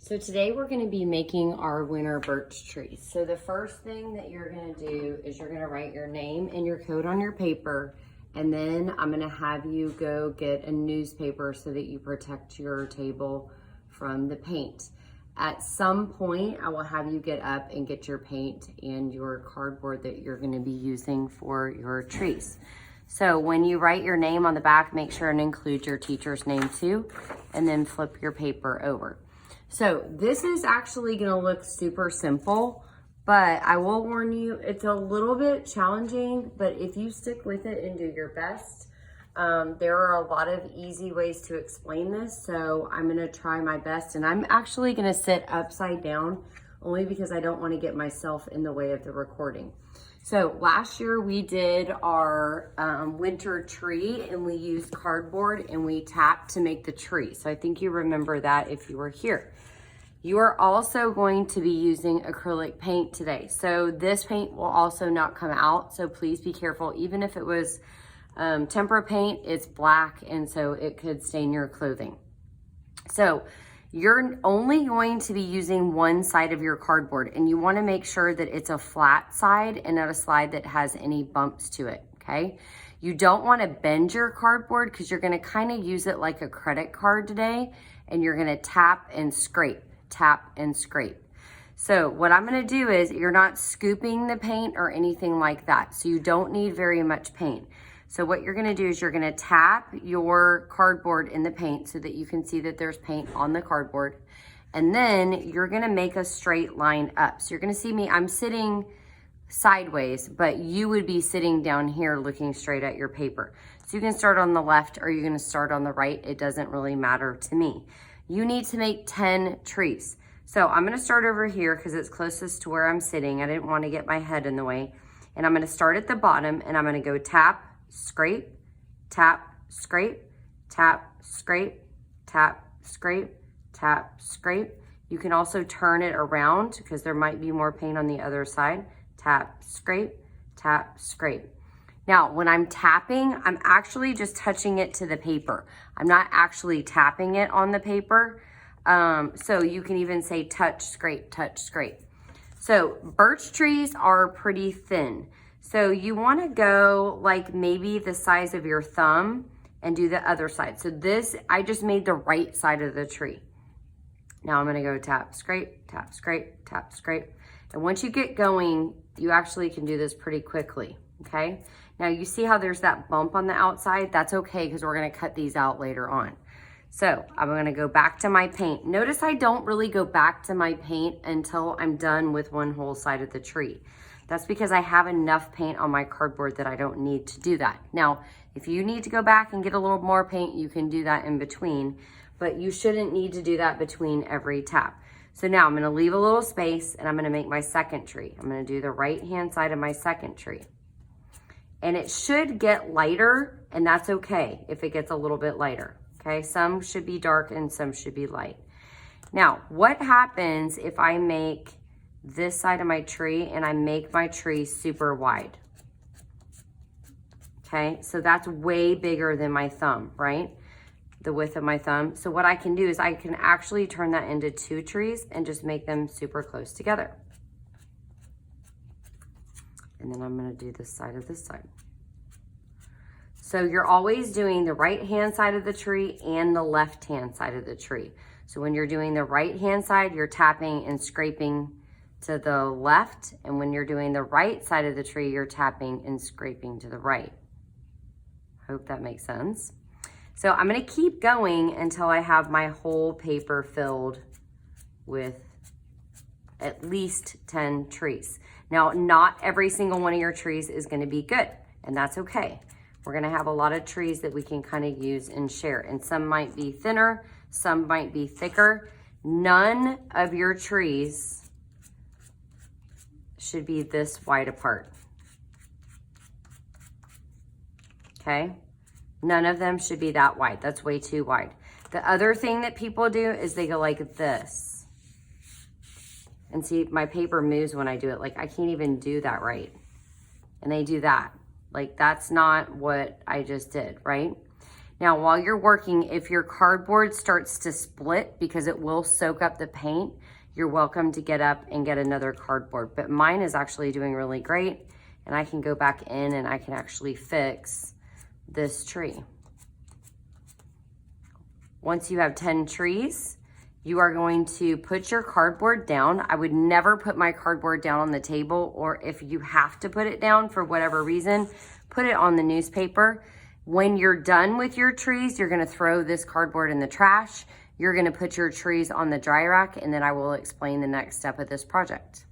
So today we're going to be making our winter birch trees. So the first thing that you're going to do is you're going to write your name and your code on your paper, and then I'm going to have you go get a newspaper so that you protect your table from the paint. At some point, I will have you get up and get your paint and your cardboard that you're going to be using for your trees. So when you write your name on the back, make sure and include your teacher's name too, and then flip your paper over. So this is actually gonna look super simple, but I will warn you, it's a little bit challenging, but if you stick with it and do your best, there are a lot of easy ways to explain this. So I'm gonna try my best, and I'm actually gonna sit upside down only because I don't wanna get myself in the way of the recording. So last year we did our winter tree, and we used cardboard and we tapped to make the tree. So I think you remember that if you were here. You are also going to be using acrylic paint today. So this paint will also not come out. So please be careful. Even if it was tempera paint, it's black, and so it could stain your clothing. So you're only going to be using one side of your cardboard, and you want to make sure that it's a flat side and not a side that has any bumps to it, okay? You don't want to bend your cardboard because you're going to kind of use it like a credit card today, and you're going to tap and scrape. Tap and scrape. So what I'm going to do is, you're not scooping the paint or anything like that. So you don't need very much paint. So what you're going to do is you're going to tap your cardboard in the paint so that you can see that there's paint on the cardboard. And then you're going to make a straight line up. So you're going to see me, I'm sitting sideways, but you would be sitting down here looking straight at your paper. So you can start on the left or you're going to start on the right. It doesn't really matter to me. You need to make 10 trees. So I'm gonna start over here because it's closest to where I'm sitting. I didn't want to get my head in the way. And I'm gonna start at the bottom, and I'm gonna go tap, scrape, tap, scrape, tap, scrape, tap, scrape, tap, scrape. You can also turn it around because there might be more paint on the other side. Tap, scrape, tap, scrape. Now, when I'm tapping, I'm actually just touching it to the paper. I'm not actually tapping it on the paper. So you can even say touch, scrape, touch, scrape. So birch trees are pretty thin. So you wanna go like maybe the size of your thumb and do the other side. So this, I just made the right side of the tree. Now I'm gonna go tap, scrape, tap, scrape, tap, scrape. And once you get going, you actually can do this pretty quickly, okay? Now you see how there's that bump on the outside? That's okay because we're gonna cut these out later on. So I'm gonna go back to my paint. Notice I don't really go back to my paint until I'm done with one whole side of the tree. That's because I have enough paint on my cardboard that I don't need to do that. Now, if you need to go back and get a little more paint, you can do that in between, but you shouldn't need to do that between every tap. So now I'm gonna leave a little space, and I'm gonna make my second tree. I'm gonna do the right-hand side of my second tree. And it should get lighter, and that's okay if it gets a little bit lighter, okay? Some should be dark and some should be light. Now, what happens if I make this side of my tree and I make my tree super wide? Okay, so that's way bigger than my thumb, right? The width of my thumb. So what I can do is I can actually turn that into 2 trees and just make them super close together. And then I'm gonna do this side of this side. So you're always doing the right-hand side of the tree and the left-hand side of the tree. So when you're doing the right-hand side, you're tapping and scraping to the left. And when you're doing the right side of the tree, you're tapping and scraping to the right. Hope that makes sense. So I'm gonna keep going until I have my whole paper filled with at least 10 trees. Now, not every single one of your trees is gonna be good, and that's okay. We're gonna have a lot of trees that we can kind of use and share, and some might be thinner, some might be thicker. None of your trees should be this wide apart, okay? None of them should be that wide. That's way too wide. The other thing that people do is they go like this. And see, my paper moves when I do it. Like, I can't even do that right. And they do that. Like, that's not what I just did, right? Now, while you're working, if your cardboard starts to split because it will soak up the paint, you're welcome to get up and get another cardboard. But mine is actually doing really great, and I can go back in and I can actually fix this tree. Once you have 10 trees, you are going to put your cardboard down. I would never put my cardboard down on the table, or if you have to put it down for whatever reason, put it on the newspaper. When you're done with your trees, you're gonna throw this cardboard in the trash. You're gonna put your trees on the dry rack, and then I will explain the next step of this project.